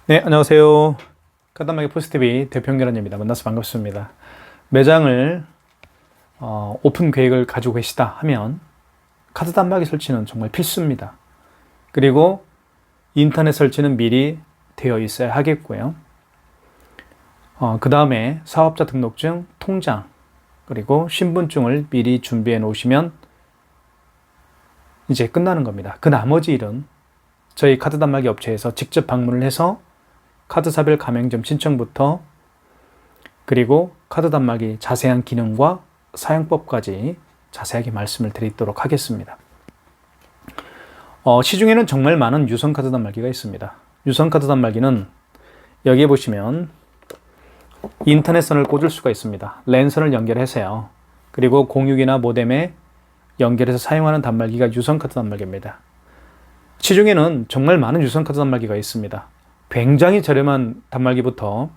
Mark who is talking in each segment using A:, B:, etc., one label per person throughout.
A: 네, 안녕하세요. 카드단말기 포스티비 대표 연결원입니다. 만나서 반갑습니다. 매장을 오픈 계획을 가지고 계시다 하면 카드 단말기 설치는 정말 필수입니다. 그리고 인터넷 설치는 미리 되어 있어야 하겠고요. 그 다음에 사업자 등록증, 통장, 그리고 신분증을 미리 준비해 놓으시면 이제 끝나는 겁니다. 그 나머지 일은 저희 카드 단말기 업체에서 직접 방문을 해서 카드사별 가맹점 신청부터 그리고 카드 단말기 자세한 기능과 사용법까지 자세하게 말씀을 드리도록 하겠습니다. 시중에는 정말 많은 유선 카드 단말기가 있습니다. 유선 카드 단말기는 여기에 보시면 인터넷선을 꽂을 수가 있습니다. 랜선을 연결해서요. 그리고 06이나 모뎀에 연결해서 사용하는 단말기가 유선 카드 단말기입니다. 시중에는 정말 많은 유선 카드 단말기가 있습니다. 굉장히 저렴한 단말기부터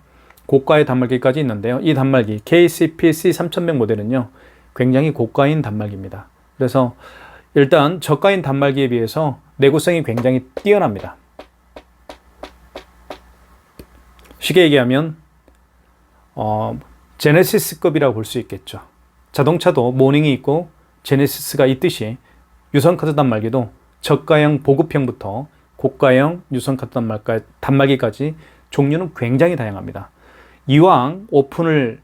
A: 고가의 단말기까지 있는데요. 이 단말기 KCPC 3100 모델은요, 굉장히 고가인 단말기입니다. 그래서 일단 저가인 단말기에 비해서 내구성이 굉장히 뛰어납니다. 쉽게 얘기하면 제네시스급이라고 볼 수 있겠죠. 자동차도 모닝이 있고 제네시스가 있듯이 유선 카드 단말기도 저가형 보급형부터 고가형 유선 카드 단말기까지 종류는 굉장히 다양합니다. 이왕 오픈을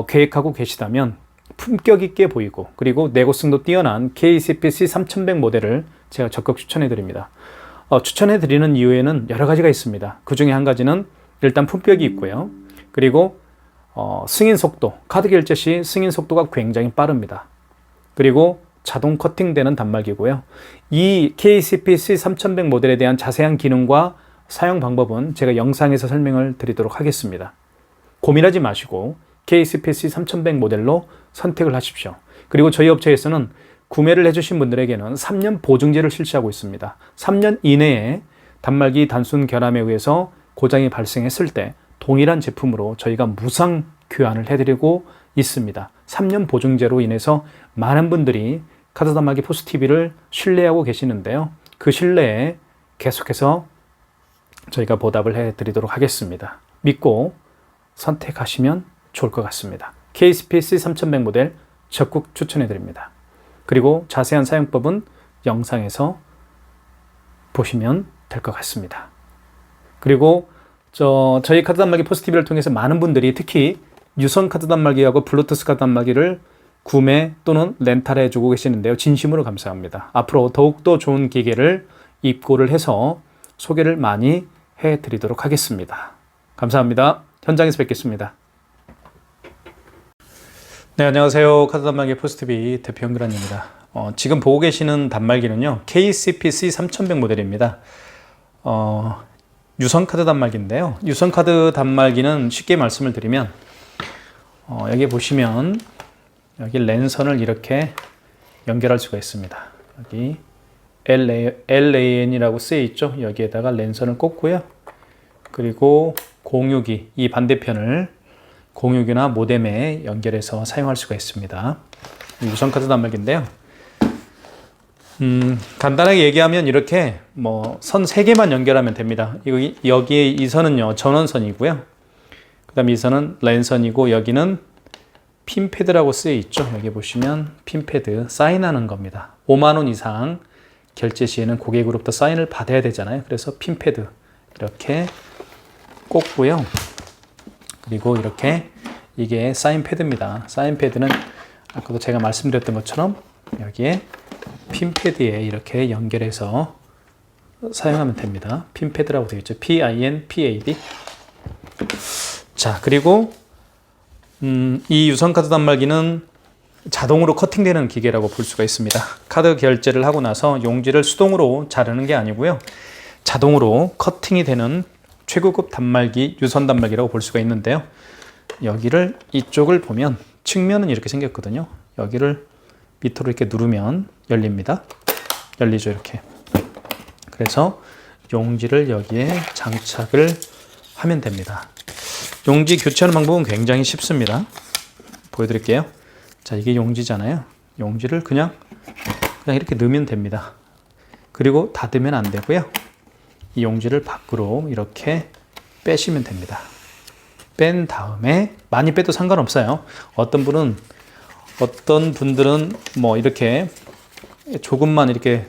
A: 계획하고 계시다면 품격 있게 보이고 그리고 내구성도 뛰어난 KCPC 3100 모델을 제가 적극 추천해 드립니다. 추천해 드리는 이유에는 여러 가지가 있습니다. 그 중에 한 가지는 일단 품격이 있고요. 그리고 승인 속도, 카드 결제 시 승인 속도가 굉장히 빠릅니다. 그리고 자동 커팅되는 단말기고요. 이 KCPC 3100 모델에 대한 자세한 기능과 사용 방법은 제가 영상에서 설명을 드리도록 하겠습니다. 고민하지 마시고 KCPC 3100 모델로 선택을 하십시오. 그리고 저희 업체에서는 구매를 해주신 분들에게는 3년 보증제를 실시하고 있습니다. 3년 이내에 단말기 단순 결함에 의해서 고장이 발생했을 때 동일한 제품으로 저희가 무상 교환을 해드리고 있습니다. 3년 보증제로 인해서 많은 분들이 카드 단말기 포스티비를 신뢰하고 계시는데요. 그 신뢰에 계속해서 저희가 보답을 해드리도록 하겠습니다. 믿고 선택하시면 좋을 것 같습니다. KCPC 3100 모델 적극 추천해드립니다. 그리고 자세한 사용법은 영상에서 보시면 될 것 같습니다. 그리고 저희 카드 단말기 포스티비를 통해서 많은 분들이 특히 유선 카드 단말기하고 블루투스 카드 단말기를 구매 또는 렌탈해 주고 계시는데요. 진심으로 감사합니다. 앞으로 더욱더 좋은 기계를 입고를 해서 소개를 많이 해드리도록 하겠습니다. 감사합니다. 현장에서 뵙겠습니다. 네, 안녕하세요. 카드 단말기 포스티비 대표 연결원입니다. 지금 보고 계시는 단말기는요, KCPC 3100 모델입니다. 유선 카드 단말기인데요. 유선 카드 단말기는 쉽게 말씀을 드리면 여기 보시면 여기 랜선을 이렇게 연결할 수가 있습니다. 여기 LAN이라고 쓰여 있죠. 여기에다가 랜선을 꽂고요. 그리고 06이 이 반대편을 06이나 모뎀에 연결해서 사용할 수가 있습니다. 유선 카드 단말기인데요. 간단하게 얘기하면 이렇게 선 3개만 연결하면 됩니다. 여기에 이 선은요, 전원선이고요. 그 다음에 이 선은 랜선이고 여기는 핀패드라고 쓰여 있죠. 여기 보시면 핀패드 사인하는 겁니다. 5만 원 이상 결제 시에는 고객으로부터 사인을 받아야 되잖아요. 그래서 핀패드 이렇게 꽂고요. 그리고 이렇게 이게 사인패드입니다. 사인패드는 아까도 제가 말씀드렸던 것처럼 여기에 핀패드에 이렇게 연결해서 사용하면 됩니다. 핀패드라고 되어 있죠. PINPAD. 자, 그리고 이 유선 카드 단말기는 자동으로 커팅되는 기계라고 볼 수가 있습니다. 카드 결제를 하고 나서 용지를 수동으로 자르는 게 아니고요. 자동으로 커팅이 되는 최고급 단말기, 유선 단말기라고 볼 수가 있는데요. 여기를 이쪽을 보면 측면은 이렇게 생겼거든요. 여기를 밑으로 이렇게 누르면 열립니다. 열리죠, 이렇게. 그래서 용지를 여기에 장착을 하면 됩니다. 용지 교체하는 방법은 굉장히 쉽습니다. 보여드릴게요. 자, 이게 용지잖아요. 용지를 그냥 이렇게 넣으면 됩니다. 그리고 닫으면 안 되고요. 이 용지를 밖으로 이렇게 빼시면 됩니다. 뺀 다음에 많이 빼도 상관없어요. 어떤 분들은 뭐 이렇게 조금만 이렇게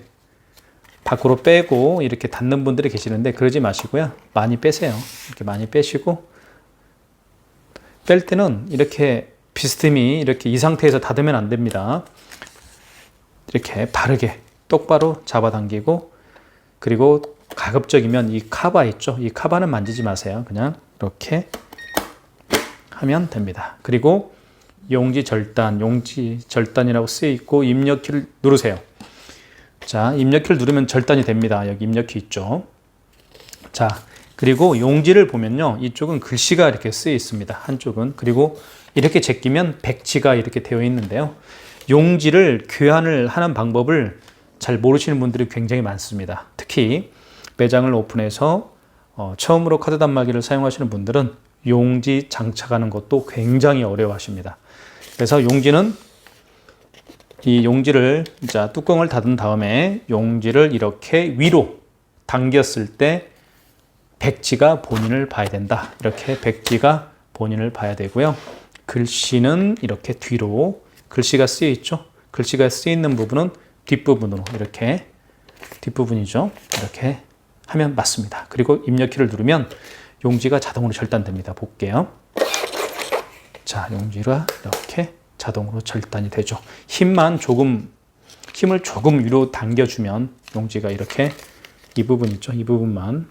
A: 밖으로 빼고 이렇게 닫는 분들이 계시는데 그러지 마시고요. 많이 빼세요. 이렇게 많이 빼시고 뺄 때는 이렇게 비스듬히 이렇게 이 상태에서 닫으면 안 됩니다. 이렇게 바르게 똑바로 잡아당기고 그리고 가급적이면 이 카바 있죠? 이 카바는 만지지 마세요. 그냥 이렇게 하면 됩니다. 그리고 용지 절단이라고 쓰여 있고 입력키를 누르세요. 자, 입력키를 누르면 절단이 됩니다. 여기 입력키 있죠. 자, 그리고 용지를 보면요. 이쪽은 글씨가 이렇게 쓰여 있습니다. 한쪽은. 그리고 이렇게 제끼면 백지가 이렇게 되어 있는데요. 용지를 교환을 하는 방법을 잘 모르시는 분들이 굉장히 많습니다. 특히 매장을 오픈해서 처음으로 카드 단말기를 사용하시는 분들은 용지 장착하는 것도 굉장히 어려워하십니다. 그래서 이 용지를 자 뚜껑을 닫은 다음에 용지를 이렇게 위로 당겼을 때 백지가 본인을 봐야 된다. 이렇게 백지가 본인을 봐야 되고요. 글씨는 이렇게 뒤로 글씨가 쓰여 있죠. 글씨가 쓰여 있는 부분은 뒷부분으로 이렇게 뒷부분이죠. 이렇게 하면 맞습니다. 그리고 입력키를 누르면 용지가 자동으로 절단됩니다. 볼게요. 자, 용지가 이렇게 자동으로 절단이 되죠. 힘을 조금 위로 당겨주면 용지가 이렇게 이 부분 있죠. 이 부분만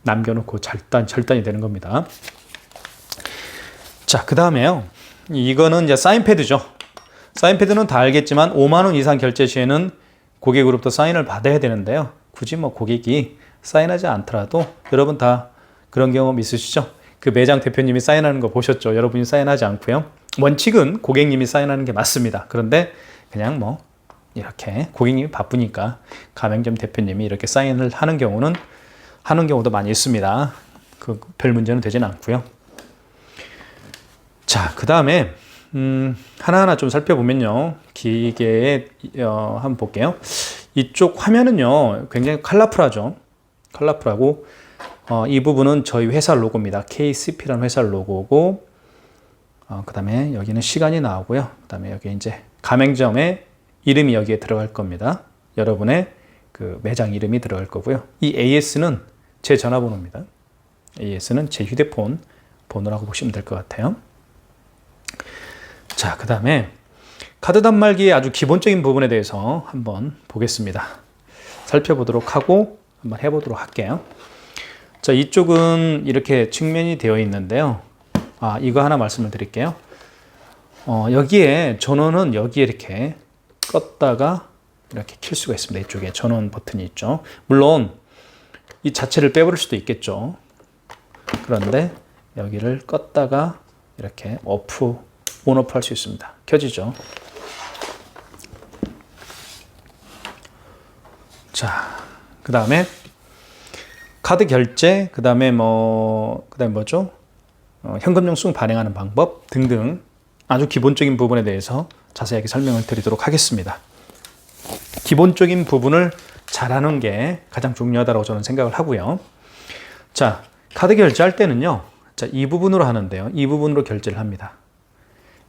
A: 남겨놓고 절단이 되는 겁니다. 자, 그 다음에요. 이거는 이제 사인패드죠. 사인패드는 다 알겠지만 5만 원 이상 결제 시에는 고객으로부터 사인을 받아야 되는데요. 굳이 뭐 고객이 사인하지 않더라도 여러분 다 그런 경험 있으시죠? 그 매장 대표님이 사인하는 거 보셨죠? 여러분이 사인하지 않고요. 원칙은 고객님이 사인하는 게 맞습니다. 그런데 그냥 뭐 이렇게 고객님이 바쁘니까 가맹점 대표님이 이렇게 사인을 하는 경우도 많이 있습니다. 그 별 문제는 되지는 않고요. 자, 그 다음에 하나하나 좀 살펴보면요. 기계에 한번 볼게요. 이쪽 화면은요. 굉장히 컬러풀하죠. 컬러풀하고 이 부분은 저희 회사 로고입니다. KCP라는 회사 로고고 그 다음에 여기는 시간이 나오고요. 그 다음에 여기 이제 가맹점의 이름이 여기에 들어갈 겁니다. 여러분의 그 매장 이름이 들어갈 거고요. 이 AS는 제 전화번호입니다. AS는 제 휴대폰 번호라고 보시면 될 것 같아요. 자, 그 다음에 카드 단말기의 아주 기본적인 부분에 대해서 한번 보겠습니다. 살펴보도록 하고 한번 해보도록 할게요. 자, 이쪽은 이렇게 측면이 되어 있는데요. 이거 하나 말씀을 드릴게요. 여기에 전원은 여기에 이렇게 껐다가 이렇게 킬 수가 있습니다. 이쪽에 전원 버튼이 있죠. 물론 이 자체를 빼버릴 수도 있겠죠. 그런데 여기를 껐다가 이렇게 온오프 할 수 있습니다. 켜지죠. 자, 그 다음에 카드 결제, 그 다음에 뭐죠? 현금 영수증 발행하는 방법 등등 아주 기본적인 부분에 대해서 자세하게 설명을 드리도록 하겠습니다. 기본적인 부분을 잘하는 게 가장 중요하다고 저는 생각을 하고요. 자, 카드 결제할 때는요. 자, 이 부분으로 하는데요. 이 부분으로 결제를 합니다.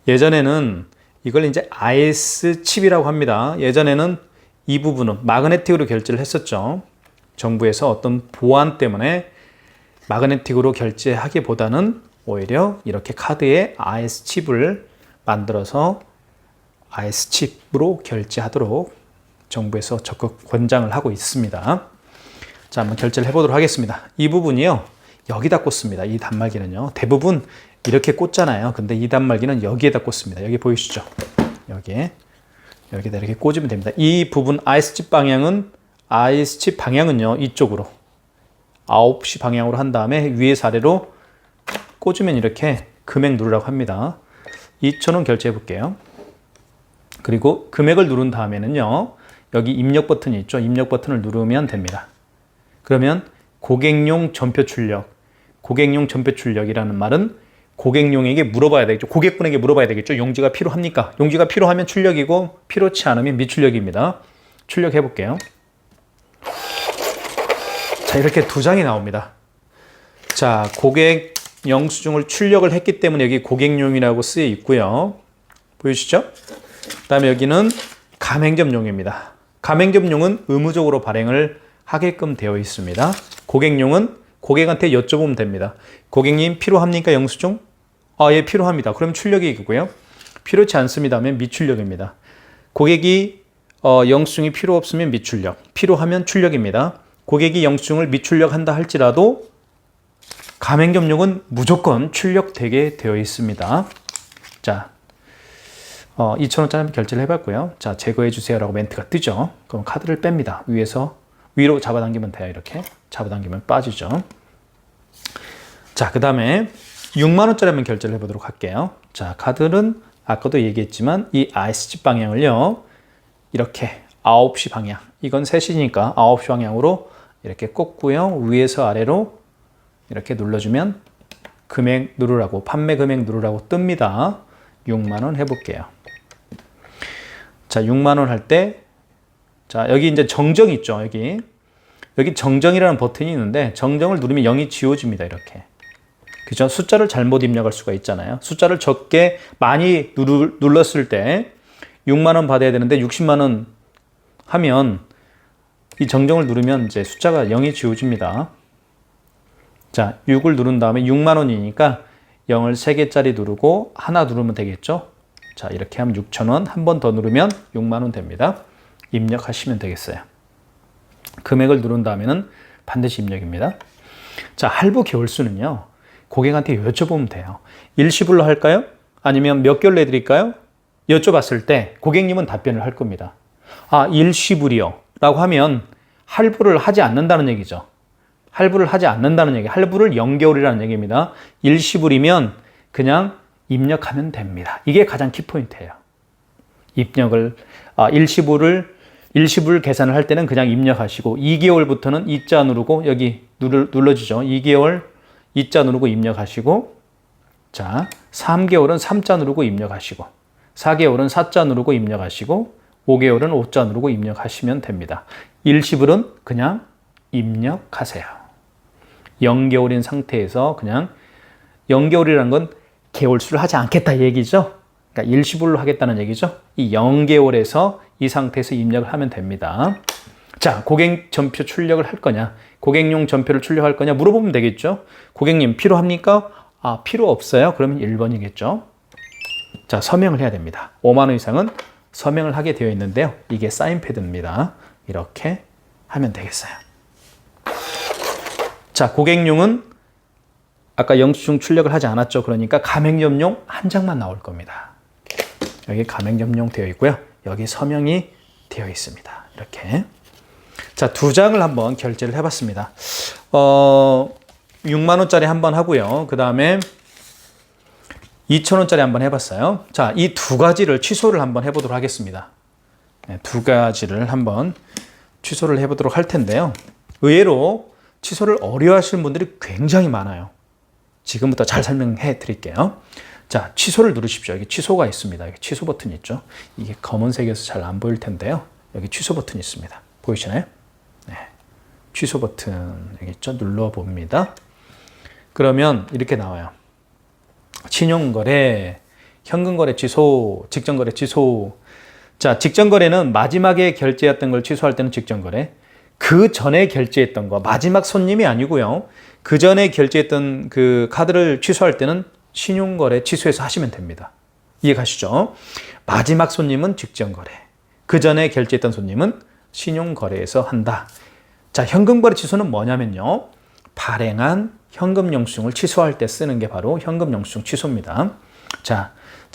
A: 예전에는 이걸 이제 IS 칩이라고 합니다. 예전에는 이 부분은 마그네틱으로 결제를 했었죠. 정부에서 어떤 보안 때문에 마그네틱으로 결제하기보다는 오히려 이렇게 카드에 IS 칩을 만들어서 IS 칩으로 결제하도록 정부에서 적극 권장을 하고 있습니다. 자, 한번 결제를 해보도록 하겠습니다. 이 부분이요. 여기다 꽂습니다. 이 단말기는요. 대부분 이렇게 꽂잖아요. 근데 이 단말기는 여기에다 꽂습니다. 여기 보이시죠? 여기에다 이렇게 꽂으면 됩니다. 이 부분 IS 칩 방향은요. 이쪽으로 9시 방향으로 한 다음에 위에서 아래로 꽂으면 이렇게 금액 누르라고 합니다. 2,000원 결제해 볼게요. 그리고 금액을 누른 다음에는요. 여기 입력 버튼이 있죠. 입력 버튼을 누르면 됩니다. 그러면 고객용 전표 출력이라는 말은 고객용에게 물어봐야 되겠죠. 고객분에게 물어봐야 되겠죠. 용지가 필요합니까? 용지가 필요하면 출력이고 필요치 않으면 미출력입니다. 출력해 볼게요. 자, 이렇게 두 장이 나옵니다. 자, 고객 영수증을 출력을 했기 때문에 여기 고객용이라고 쓰여 있고요. 보이시죠? 그 다음에 여기는 가맹점용입니다. 가맹점용은 의무적으로 발행을 하게끔 되어 있습니다. 고객용은 고객한테 여쭤보면 됩니다. 고객님 필요합니까 영수증? 예, 필요합니다. 그럼 출력이고요. 필요치 않습니다 하면 미출력입니다. 고객이 영수증이 필요 없으면 미출력, 필요하면 출력입니다. 고객이 영수증을 미출력한다 할지라도 가맹점용은 무조건 출력되게 되어 있습니다. 자, 2,000원짜리 한번 결제를 해봤고요. 자, 제거해 주세요라고 멘트가 뜨죠. 그럼 카드를 뺍니다. 위로 잡아당기면 돼요. 이렇게 잡아당기면 빠지죠. 자, 그 다음에 6만원짜리 한번 결제를 해보도록 할게요. 자, 카드는 아까도 얘기했지만 이 ISG 방향을요, 이렇게 9시 방향, 이건 3시니까 9시 방향으로 이렇게 꽂고요. 위에서 아래로 이렇게 눌러주면 금액 누르라고, 판매 금액 누르라고 뜹니다. 6만원 해볼게요. 자, 6만원 할 때, 자, 여기 이제 정정 있죠. 여기 정정이라는 버튼이 있는데 정정을 누르면 0이 지워집니다. 이렇게. 그죠? 숫자를 잘못 입력할 수가 있잖아요. 숫자를 적게 많이 눌렀을 때 6만원 받아야 되는데 60만원 하면 이 정정을 누르면 이제 숫자가 0이 지워집니다. 자, 6을 누른 다음에 6만원이니까 0을 3개짜리 누르고 하나 누르면 되겠죠? 자, 이렇게 하면 6,000원, 한 번 더 누르면 6만원 됩니다. 입력하시면 되겠어요. 금액을 누른 다음에는 반드시 입력입니다. 자, 할부 개월수는요, 고객한테 여쭤보면 돼요. 일시불로 할까요? 아니면 몇 개월 내드릴까요? 여쭤봤을 때 고객님은 답변을 할 겁니다. 일시불이요 라고 하면 할부를 하지 않는다는 얘기죠. 할부를 하지 않는다는 얘기, 할부를 0개월이라는 얘기입니다. 일시불이면 그냥 입력하면 됩니다. 이게 가장 키포인트예요. 입력을, 일시불 계산을 할 때는 그냥 입력하시고 2개월부터는 2자 누르고 여기 눌러주죠. 2개월 2자 누르고 입력하시고, 자, 3개월은 3자 누르고 입력하시고, 4개월은 4자 누르고 입력하시고, 5개월은 5자 누르고 입력하시면 됩니다. 일시불은 그냥 입력하세요. 0개월인 상태에서 그냥 0개월이라는 건 개월수를 하지 않겠다 얘기죠. 그러니까 일시불로 하겠다는 얘기죠. 이 0개월에서 이 상태에서 입력을 하면 됩니다. 자, 고객 전표 출력을 할 거냐, 고객용 전표를 출력할 거냐 물어보면 되겠죠. 고객님 필요합니까? 필요 없어요. 그러면 1번이겠죠. 자, 서명을 해야 됩니다. 5만 원 이상은 서명을 하게 되어 있는데요. 이게 사인패드입니다. 이렇게 하면 되겠어요. 자, 고객용은 아까 영수증 출력을 하지 않았죠. 그러니까 가맹점용 한 장만 나올 겁니다. 여기 가맹점용 되어 있고요. 여기 서명이 되어 있습니다. 이렇게. 자, 2장을 한번 결제를 해봤습니다. 6만원짜리 한번 하고요. 그 다음에 2,000원짜리 한번 해봤어요. 자, 이 두 가지를 취소를 한번 해보도록 하겠습니다. 네, 두 가지를 한번 취소를 해보도록 할 텐데요. 의외로 취소를 어려워하시는 분들이 굉장히 많아요. 지금부터 잘 설명해 드릴게요. 자, 취소를 누르십시오. 여기 취소가 있습니다. 여기 취소 버튼이 있죠. 이게 검은색이어서 잘 안 보일 텐데요. 여기 취소 버튼이 있습니다. 보이시나요? 네. 취소 버튼 여기 있죠. 눌러봅니다. 그러면 이렇게 나와요. 신용거래, 현금거래 취소, 직전거래 취소. 자, 직전거래는 마지막에 결제했던 걸 취소할 때는 직전거래. 그 전에 결제했던 거, 마지막 손님이 아니고요. 그 전에 결제했던 그 카드를 취소할 때는 신용거래 취소해서 하시면 됩니다. 이해가시죠? 마지막 손님은 직전거래. 그 전에 결제했던 손님은 신용거래에서 한다. 자, 현금거래 취소는 뭐냐면요. 발행한 현금 영수증을 취소할 때 쓰는 게 바로 현금 영수증 취소입니다. 자,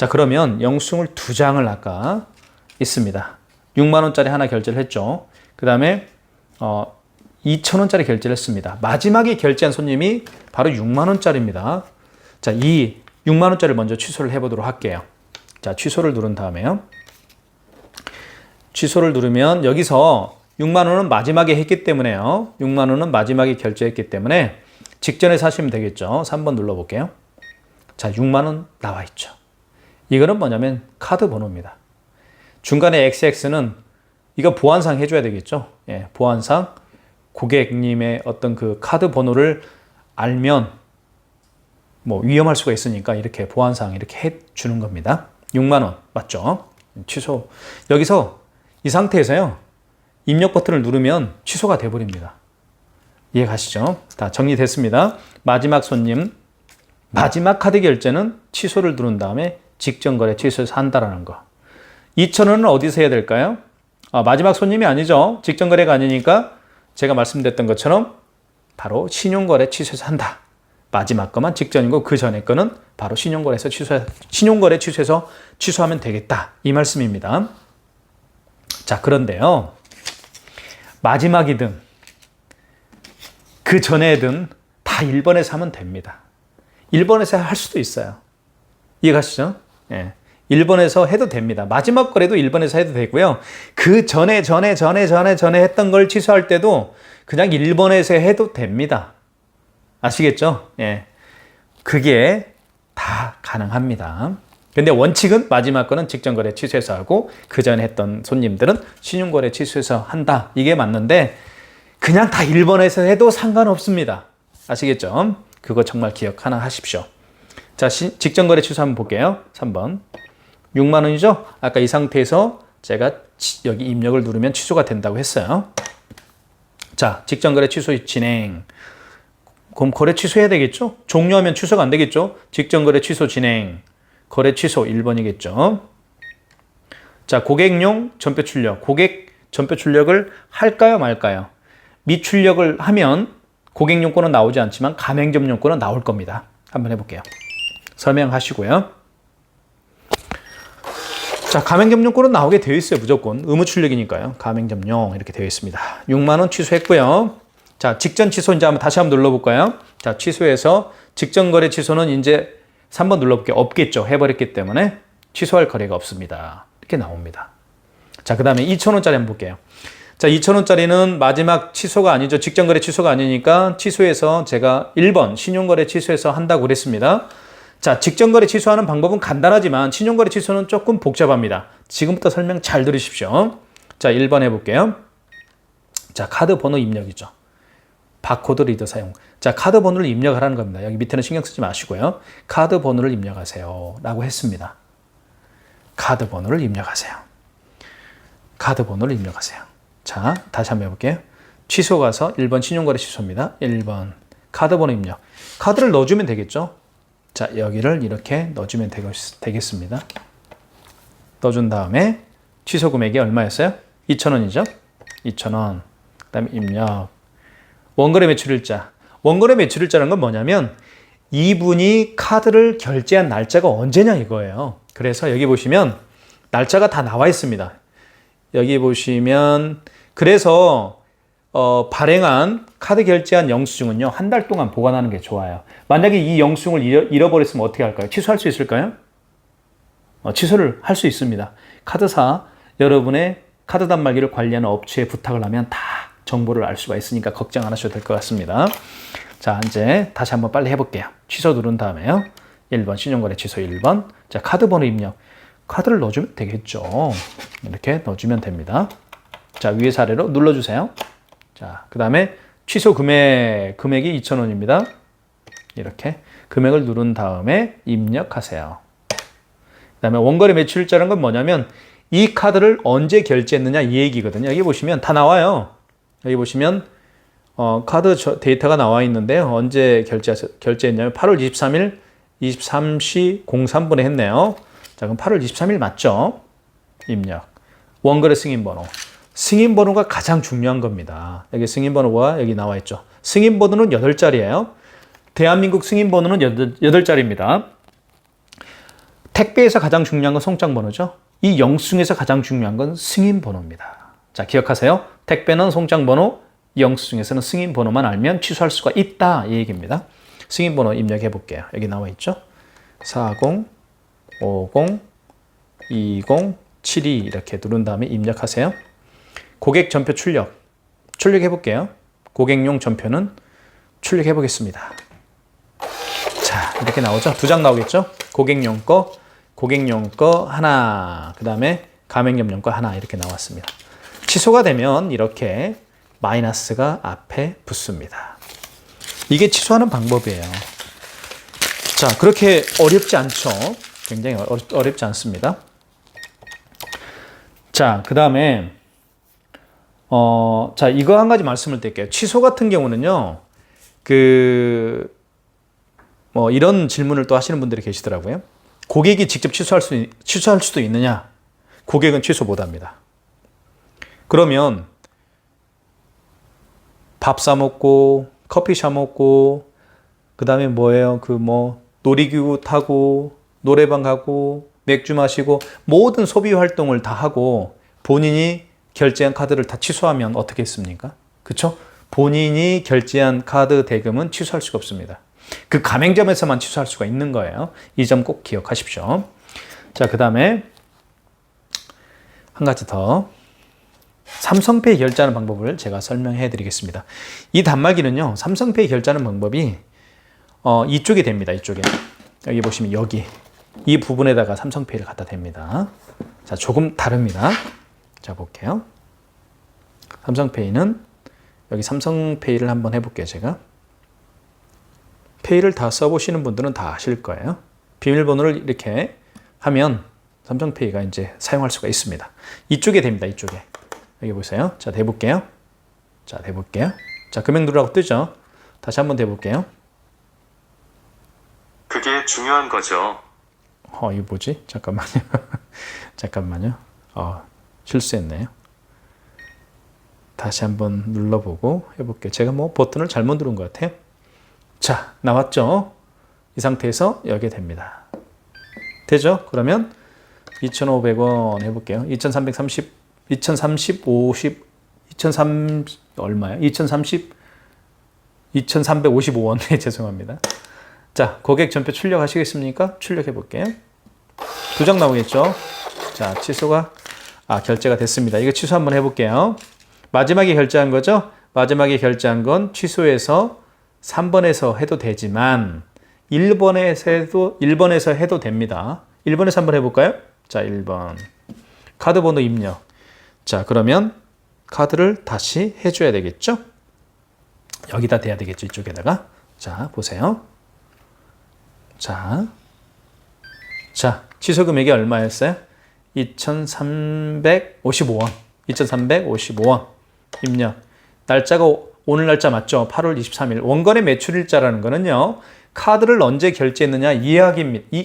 A: 그러면 영수증을 2장을 아까 있습니다. 6만원짜리 하나 결제를 했죠. 그 다음에 2,000원짜리 결제를 했습니다. 마지막에 결제한 손님이 바로 6만원짜리입니다. 자, 이 6만원짜리를 먼저 취소를 해보도록 할게요. 자, 취소를 누른 다음에요. 취소를 누르면 여기서 6만원은 마지막에 했기 때문에요. 6만원은 마지막에 결제했기 때문에 직전에 사시면 되겠죠. 3번 눌러볼게요. 자, 6만원 나와 있죠. 이거는 뭐냐면 카드 번호입니다. 중간에 XX는 이거 보안상 해줘야 되겠죠. 예, 보안상 고객님의 어떤 그 카드 번호를 알면 뭐 위험할 수가 있으니까 이렇게 보안사항 이렇게 해 주는 겁니다. 6만 원 맞죠? 취소. 여기서 이 상태에서요. 입력 버튼을 누르면 취소가 돼 버립니다. 이해 가시죠? 다 정리됐습니다. 마지막 손님 마지막 카드 결제는 취소를 누른 다음에 직전 거래 취소해서 한다라는 거. 2,000원은 어디서 해야 될까요? 마지막 손님이 아니죠. 직전 거래가 아니니까 제가 말씀드렸던 것처럼 바로 신용거래 취소해서 한다. 마지막 거만 직전이고 그 전에 거는 바로 신용거래에서 신용거래 취소해서 취소하면 되겠다. 이 말씀입니다. 자, 그런데요. 마지막이든 그 전에든 다 1번에서 하면 됩니다. 1번에서 할 수도 있어요. 이해가시죠? 예. 1번에서 해도 됩니다. 마지막 거래도 1번에서 해도 되고요. 그 전에 했던 걸 취소할 때도 그냥 1번에서 해도 됩니다. 아시겠죠? 예. 그게 다 가능합니다. 근데 원칙은 마지막 거는 직전 거래 취소해서 하고 그 전에 했던 손님들은 신용 거래 취소해서 한다. 이게 맞는데 그냥 다 1번에서 해도 상관없습니다. 아시겠죠? 그거 정말 기억 하나 하십시오. 자, 직전 거래 취소 한번 볼게요. 3번. 6만 원이죠? 아까 이 상태에서 제가 여기 입력을 누르면 취소가 된다고 했어요. 자, 직전 거래 취소 진행. 그럼 거래 취소해야 되겠죠? 종료하면 취소가 안 되겠죠? 직전 거래 취소 진행. 거래 취소 1번이겠죠? 자, 고객용 전표 출력. 고객 전표 출력을 할까요, 말까요? 미출력을 하면 고객용권은 나오지 않지만 가맹점용권은 나올 겁니다. 한번 해볼게요. 설명하시고요. 자, 가맹점용권은 나오게 되어 있어요. 무조건. 의무 출력이니까요. 가맹점용 이렇게 되어 있습니다. 6만 원 취소했고요. 자, 직전 취소 이제 다시 한번 눌러볼까요? 자, 취소해서 직전 거래 취소는 이제 3번 눌러볼게요. 없겠죠. 해버렸기 때문에 취소할 거래가 없습니다. 이렇게 나옵니다. 자, 그 다음에 2,000원짜리 한번 볼게요. 자, 2,000원짜리는 마지막 취소가 아니죠. 직전 거래 취소가 아니니까 취소해서 제가 1번 신용거래 취소해서 한다고 그랬습니다. 자, 직전 거래 취소하는 방법은 간단하지만 신용거래 취소는 조금 복잡합니다. 지금부터 설명 잘 들으십시오. 자, 1번 해볼게요. 자, 카드 번호 입력이죠. 바코드 리더 사용. 자, 카드 번호를 입력하라는 겁니다. 여기 밑에는 신경 쓰지 마시고요. 카드 번호를 입력하세요. 라고 했습니다. 카드 번호를 입력하세요. 카드 번호를 입력하세요. 자, 다시 한번 해볼게요. 취소 가서 1번 신용거래 취소입니다. 1번 카드 번호 입력. 카드를 넣어주면 되겠죠. 자, 여기를 이렇게 넣어주면 되겠습니다. 넣어준 다음에 취소 금액이 얼마였어요? 2,000원이죠. 2,000원. 그 다음에 입력. 원거래 매출일자. 원거래 매출일자라는 건 뭐냐면 이분이 카드를 결제한 날짜가 언제냐 이거예요. 그래서 여기 보시면 날짜가 다 나와 있습니다. 여기 보시면 그래서 발행한 카드 결제한 영수증은요. 한 달 동안 보관하는 게 좋아요. 만약에 이 영수증을 잃어버렸으면 어떻게 할까요? 취소할 수 있을까요? 취소를 할 수 있습니다. 카드사 여러분의 카드 단말기를 관리하는 업체에 부탁을 하면 다 정보를 알 수가 있으니까 걱정 안 하셔도 될 것 같습니다. 자, 이제 다시 한번 빨리 해볼게요. 취소 누른 다음에요. 1번 신용거래 취소 1번. 자, 카드 번호 입력. 카드를 넣어주면 되겠죠. 이렇게 넣어주면 됩니다. 자, 위에서 아래로 눌러주세요. 자, 그 다음에 취소 금액이 2,000원입니다. 이렇게 금액을 누른 다음에 입력하세요. 그 다음에 원거래 매출일자라는 건 뭐냐면 이 카드를 언제 결제했느냐 이 얘기거든요. 여기 보시면 다 나와요. 여기 보시면 카드 데이터가 나와 있는데요. 언제 결제했냐면 8월 23일 23시 03분에 했네요. 자, 그럼 8월 23일 맞죠? 입력. 원거래 승인번호. 승인번호가 가장 중요한 겁니다. 여기 승인번호가 여기 나와 있죠. 승인번호는 8자리예요. 대한민국 승인번호는 8자리입니다. 택배에서 가장 중요한 건 송장번호죠. 이 영수증에서 가장 중요한 건 승인번호입니다. 자, 기억하세요. 택배는 송장번호, 영수증에서는 승인번호만 알면 취소할 수가 있다. 이 얘기입니다. 승인번호 입력해 볼게요. 여기 나와 있죠. 40, 50, 20, 72 이렇게 누른 다음에 입력하세요. 고객 전표 출력해 볼게요. 고객용 전표는 출력해 보겠습니다. 자, 이렇게 나오죠. 2장 나오겠죠. 고객용 거 하나, 그 다음에 가맹점용 거 하나 이렇게 나왔습니다. 취소가 되면 이렇게 마이너스가 앞에 붙습니다. 이게 취소하는 방법이에요. 자, 그렇게 어렵지 않죠? 굉장히 어렵지 않습니다. 자, 그 다음에 자, 이거 한 가지 말씀을 드릴게요. 취소 같은 경우는요, 이런 질문을 또 하시는 분들이 계시더라고요. 고객이 직접 취소할 수도 있느냐? 고객은 취소 못 합니다. 그러면 밥 사 먹고, 커피 사 먹고, 그 다음에 뭐예요? 놀이기구 타고, 노래방 가고, 맥주 마시고, 모든 소비 활동을 다 하고, 본인이 결제한 카드를 다 취소하면 어떻게 했습니까? 그쵸? 본인이 결제한 카드 대금은 취소할 수가 없습니다. 그 가맹점에서만 취소할 수가 있는 거예요. 이 점 꼭 기억하십시오. 자, 그 다음에 한 가지 더. 삼성페이 결제하는 방법을 제가 설명해 드리겠습니다. 이 단말기는요, 삼성페이 결제하는 방법이 이쪽에 됩니다. 이쪽에. 여기 보시면 여기. 이 부분에다가 삼성페이를 갖다 댑니다. 자, 조금 다릅니다. 자, 볼게요. 삼성페이는 여기 삼성페이를 한번 해볼게요. 제가. 페이를 다 써보시는 분들은 다 아실 거예요. 비밀번호를 이렇게 하면 삼성페이가 이제 사용할 수가 있습니다. 이쪽에 됩니다. 이쪽에. 여기 보세요. 자, 대볼게요. 자, 대볼게요. 자, 금액 누르라고 뜨죠? 다시 한번 대볼게요.
B: 그게 중요한 거죠.
A: 이거 뭐지? 잠깐만요. 잠깐만요. 실수했네요. 다시 한번 눌러보고 해볼게요. 제가 버튼을 잘못 누른 것 같아요. 자, 나왔죠? 이 상태에서 여기에 됩니다. 되죠? 그러면 2,500원 해볼게요. 2,355원. 네, 죄송합니다. 자, 고객 전표 출력하시겠습니까? 출력해 볼게요. 2장 나오겠죠? 자, 결제가 됐습니다. 이거 취소 한번 해볼게요. 마지막에 결제한 거죠? 마지막에 결제한 건 취소해서 3번에서 해도 되지만 1번에서 해도 됩니다. 1번에서 한번 해볼까요? 자, 1번. 카드 번호 입력. 자, 그러면 카드를 다시 해줘야 되겠죠? 여기다 대야 되겠죠? 이쪽에다가. 자, 보세요. 자, 취소 금액이 얼마였어요? 2,355원. 2,355원. 입력. 날짜가 오늘 날짜 맞죠? 8월 23일. 원거래 매출일자라는 거는요, 카드를 언제 결제했느냐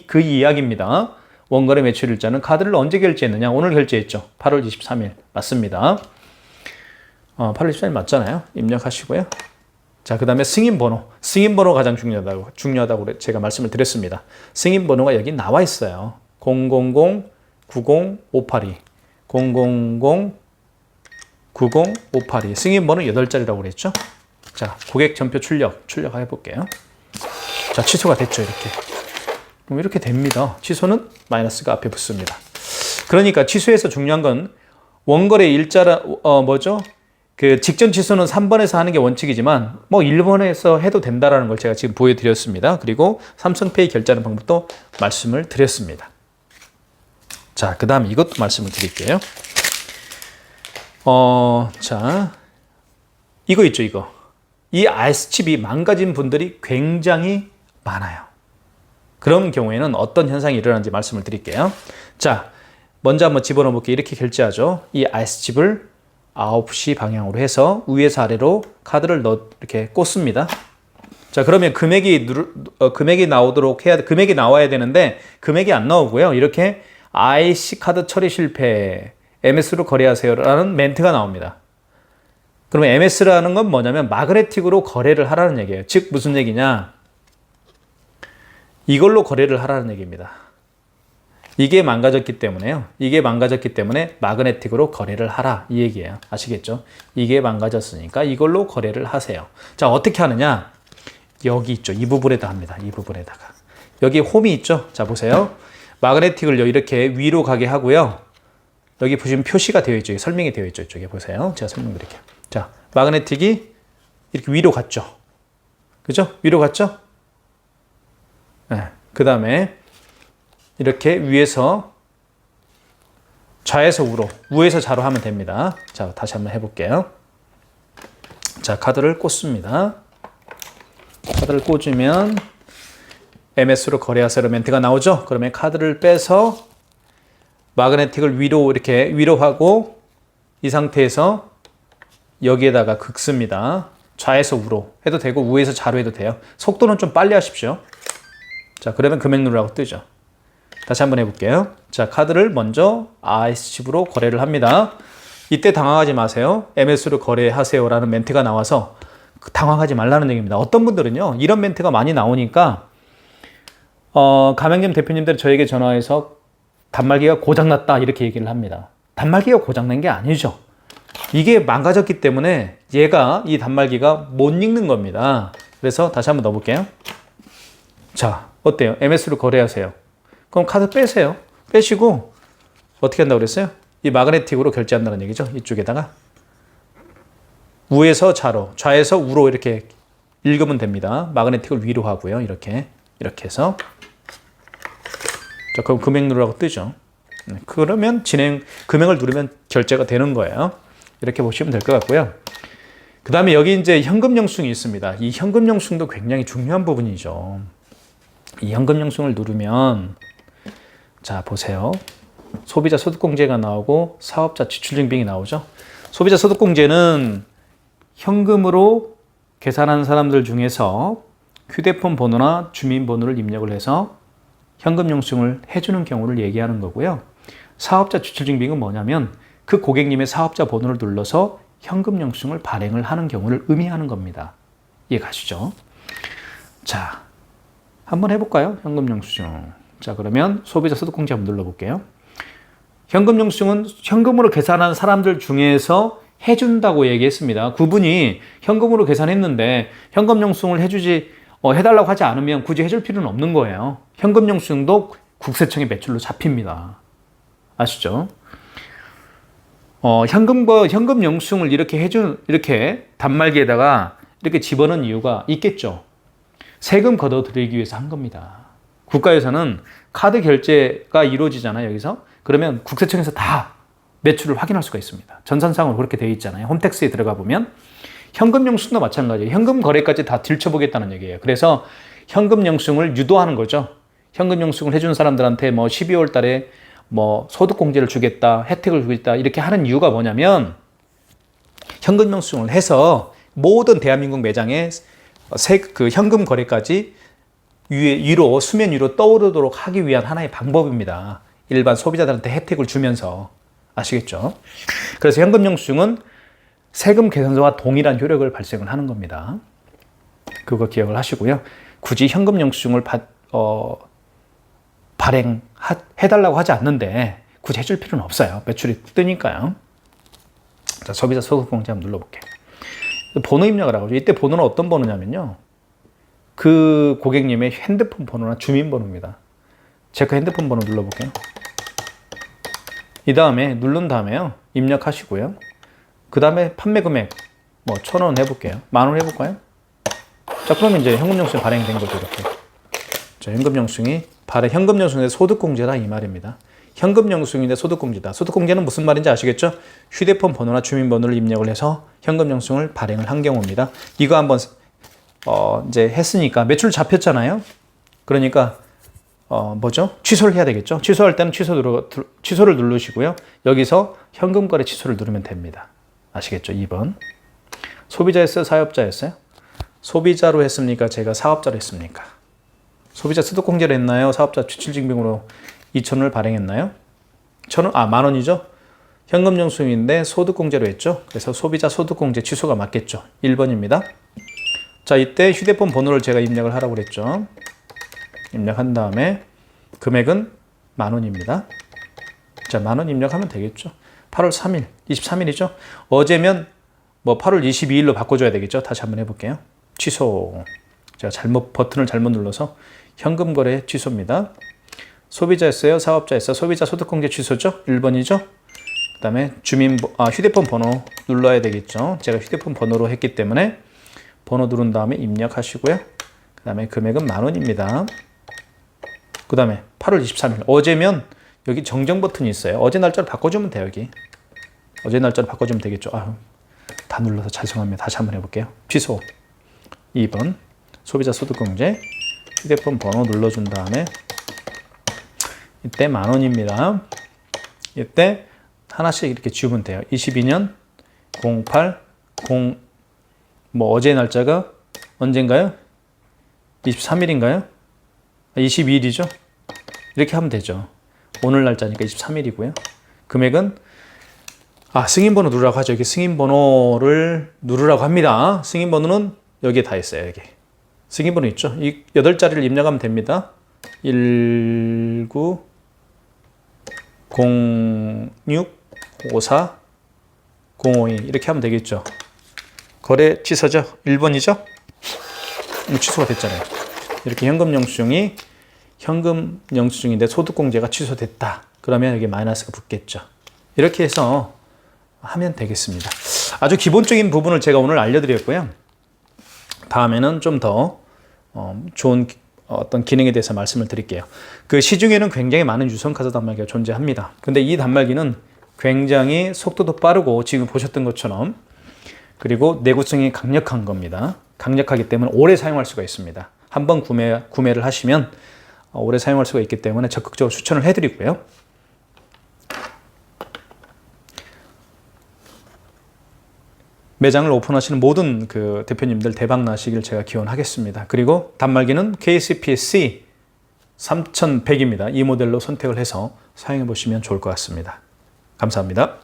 A: 그 이야기입니다. 원거래 매출일자는 카드를 언제 결제했느냐? 오늘 결제했죠. 8월 23일. 맞습니다. 8월 23일 맞잖아요. 입력하시고요. 자, 그 다음에 승인번호. 승인번호가 가장 중요하다고 제가 말씀을 드렸습니다. 승인번호가 여기 나와 있어요. 000-90-582. 000-90-582. 승인번호 8자리라고 그랬죠? 자, 고객 전표 출력해 볼게요. 자, 취소가 됐죠, 이렇게. 그럼 이렇게 됩니다. 취소는 마이너스가 앞에 붙습니다. 그러니까 취소에서 중요한 건 원거래 일자라, 직전 취소는 3번에서 하는 게 원칙이지만 1번에서 해도 된다라는 걸 제가 지금 보여드렸습니다. 그리고 삼성페이 결제하는 방법도 말씀을 드렸습니다. 자, 그 다음 이것도 말씀을 드릴게요. 자, 이거 있죠, 이거. 이 IS칩이 망가진 분들이 굉장히 많아요. 그런 경우에는 어떤 현상이 일어나는지 말씀을 드릴게요. 자, 먼저 한번 집어넣어 볼게요. 이렇게 결제하죠. 이 IS칩을 9시 방향으로 해서 위에서 아래로 카드를 이렇게 꽂습니다. 자, 그러면 금액이 나와야 되는데 금액이 안 나오고요. 이렇게 IC 카드 처리 실패, MS로 거래하세요라는 멘트가 나옵니다. 그러면 MS라는 건 뭐냐면 마그네틱으로 거래를 하라는 얘기예요. 즉 무슨 얘기냐? 이걸로 거래를 하라는 얘기입니다. 이게 망가졌기 때문에 마그네틱으로 거래를 하라 이 얘기예요. 아시겠죠? 이게 망가졌으니까 이걸로 거래를 하세요. 자, 어떻게 하느냐? 여기 있죠. 이 부분에다 합니다. 이 부분에다가. 여기 홈이 있죠. 자, 보세요. 마그네틱을 이렇게 위로 가게 하고요. 여기 보시면 표시가 되어 있죠. 설명이 되어 있죠. 이쪽에 보세요. 제가 설명드릴게요. 자, 마그네틱이 이렇게 위로 갔죠. 그죠? 위로 갔죠? 네. 그 다음에 이렇게 위에서 좌에서 우로, 우에서 좌로 하면 됩니다. 자, 다시 한번 해볼게요. 자, 카드를 꽂습니다. 카드를 꽂으면 MS로 거래하세요 멘트가 나오죠. 그러면 카드를 빼서 마그네틱을 위로 이렇게 위로 하고 이 상태에서 여기에다가 긁습니다. 좌에서 우로 해도 되고 우에서 좌로 해도 돼요. 속도는 좀 빨리 하십시오. 자, 그러면 금액 누르라고 뜨죠. 다시 한번 해볼게요. 자, 카드를 먼저 IS칩으로 거래를 합니다. 이때 당황하지 마세요. MS로 거래하세요라는 멘트가 나와서 당황하지 말라는 얘기입니다. 어떤 분들은요, 이런 멘트가 많이 나오니까 가맹점 대표님들 저에게 전화해서 단말기가 고장났다 이렇게 얘기를 합니다. 단말기가 고장난 게 아니죠. 이게 망가졌기 때문에 얘가 이 단말기가 못 읽는 겁니다. 그래서 다시 한번 넣어볼게요. 자, 어때요? MS로 거래하세요. 그럼 카드 빼세요. 빼시고 어떻게 한다고 그랬어요? 이 마그네틱으로 결제한다는 얘기죠. 이쪽에다가 우에서 좌로, 좌에서 우로 이렇게 읽으면 됩니다. 마그네틱을 위로 하고요. 이렇게 해서 자, 그럼 금액 누르라고 뜨죠. 그러면 금액을 누르면 결제가 되는 거예요. 이렇게 보시면 될 것 같고요. 그 다음에 여기 이제 현금 영수증이 있습니다. 이 현금 영수증도 굉장히 중요한 부분이죠. 이 현금 영수증을 누르면 자, 보세요. 소비자 소득공제가 나오고 사업자 지출증빙이 나오죠. 소비자 소득공제는 현금으로 계산한 사람들 중에서 휴대폰 번호나 주민번호를 입력을 해서 현금 영수증을 해주는 경우를 얘기하는 거고요. 사업자 지출증빙은 뭐냐면 그 고객님의 사업자 번호를 눌러서 현금 영수증을 발행을 하는 경우를 의미하는 겁니다. 이해가시죠? 자, 한번 해볼까요? 현금 영수증. 자, 그러면 소비자 소득공제 한번 눌러볼게요. 현금 영수증은 현금으로 계산한 사람들 중에서 해준다고 얘기했습니다. 그분이 현금으로 계산했는데 현금 영수증을 해달라고 하지 않으면 굳이 해줄 필요는 없는 거예요. 현금 영수증도 국세청의 매출로 잡힙니다. 아시죠? 현금 영수증을 이렇게 단말기에다가 이렇게 집어넣은 이유가 있겠죠. 세금 걷어들이기 위해서 한 겁니다. 국가에서는 카드 결제가 이루어지잖아요, 여기서. 그러면 국세청에서 다 매출을 확인할 수가 있습니다. 전산상으로 그렇게 되어 있잖아요. 홈택스에 들어가 보면. 현금 영수증도 마찬가지예요. 현금 거래까지 다 들춰보겠다는 얘기예요. 그래서 현금 영수증을 유도하는 거죠. 현금 영수증을 해주는 사람들한테 12월 달에 소득공제를 주겠다, 혜택을 주겠다 이렇게 하는 이유가 뭐냐면 현금 영수증을 해서 모든 대한민국 매장에 그 현금 거래까지 수면 위로 떠오르도록 하기 위한 하나의 방법입니다. 일반 소비자들한테 혜택을 주면서. 아시겠죠? 그래서 현금 영수증은 세금 계산서와 동일한 효력을 발생을 하는 겁니다. 그거 기억을 하시고요. 굳이 현금 영수증을 발행해달라고 하지 않는데 굳이 해줄 필요는 없어요. 매출이 뜨니까요. 자, 소비자 소득공제 한번 눌러볼게요. 번호 입력을 하고 이때 번호는 어떤 번호냐면요. 그 고객님의 핸드폰 번호나 주민번호입니다. 제가 핸드폰 번호 눌러볼게요. 이 다음에 누른 다음에요. 입력하시고요. 그 다음에 판매 금액 1,000원 해볼게요. 10,000원 해볼까요? 자, 그러면 이제 현금 영수증 발행된 거죠. 이렇게. 자, 현금 영수증이 현금 영수증의 소득공제다 이 말입니다. 현금 영수증인데 소득공제다. 소득공제는 무슨 말인지 아시겠죠? 휴대폰 번호나 주민번호를 입력을 해서 현금 영수증을 발행을 한 경우입니다. 이거 한번 이제 했으니까 매출 잡혔잖아요. 그러니까 취소를 해야 되겠죠. 취소할 때는 취소를 누르시고요. 여기서 현금 거래 취소를 누르면 됩니다. 아시겠죠? 2번. 소비자였어요? 사업자였어요? 소비자로 했습니까? 제가 사업자로 했습니까? 소비자 소득공제를 했나요? 사업자 지출증빙으로 2,000원을 발행했나요? 10,000원이죠? 현금 영수증인데 소득공제로 했죠? 그래서 소비자 소득공제 취소가 맞겠죠? 1번입니다. 자, 이때 휴대폰 번호를 제가 입력을 하라고 그랬죠? 입력한 다음에 금액은 10,000원입니다. 자, 10,000원 입력하면 되겠죠? 8월 3일, 23일이죠? 어제면 8월 22일로 바꿔줘야 되겠죠? 다시 한번 해볼게요. 취소. 제가 버튼을 잘못 눌러서 현금 거래 취소입니다. 소비자였어요? 사업자였어요? 소비자 소득공제 취소죠? 1번이죠? 그 다음에 휴대폰 번호 눌러야 되겠죠? 제가 휴대폰 번호로 했기 때문에 번호 누른 다음에 입력하시고요. 그 다음에 금액은 10,000원입니다. 그 다음에 8월 23일. 어제면 여기 정정 버튼이 있어요. 어제 날짜를 바꿔주면 돼요, 여기. 어제 날짜를 바꿔주면 되겠죠. 다 눌러서 죄송합니다. 다시 한번 해볼게요. 취소. 2번. 소비자 소득공제. 휴대폰 번호 눌러준 다음에 이때 10,000원입니다. 이때 하나씩 이렇게 지우면 돼요. 22년 08 뭐 어제 날짜가 언젠가요? 23일인가요? 22일이죠? 이렇게 하면 되죠. 오늘 날짜니까 23일이고요. 금액은 승인번호 누르라고 하죠. 여기 승인번호를 누르라고 합니다. 승인번호는 여기에 다 있어요. 여기 승인번호 있죠. 이 8자리를 입력하면 됩니다. 19 06 54 052 이렇게 하면 되겠죠. 거래 취소죠. 1번이죠. 취소가 됐잖아요. 이렇게 현금 영수증인데 소득공제가 취소됐다. 그러면 여기 마이너스가 붙겠죠. 이렇게 해서 하면 되겠습니다. 아주 기본적인 부분을 제가 오늘 알려드렸고요. 다음에는 좀 더 좋은 어떤 기능에 대해서 말씀을 드릴게요. 그 시중에는 굉장히 많은 유선카드 단말기가 존재합니다. 근데 이 단말기는 굉장히 속도도 빠르고 지금 보셨던 것처럼 그리고 내구성이 강력한 겁니다. 강력하기 때문에 오래 사용할 수가 있습니다. 한번 구매를 하시면 오래 사용할 수가 있기 때문에 적극적으로 추천을 해드리고요. 매장을 오픈하시는 모든 그 대표님들 대박 나시길 제가 기원하겠습니다. 그리고 단말기는 KCPC 3100입니다. 이 모델로 선택을 해서 사용해 보시면 좋을 것 같습니다. 감사합니다.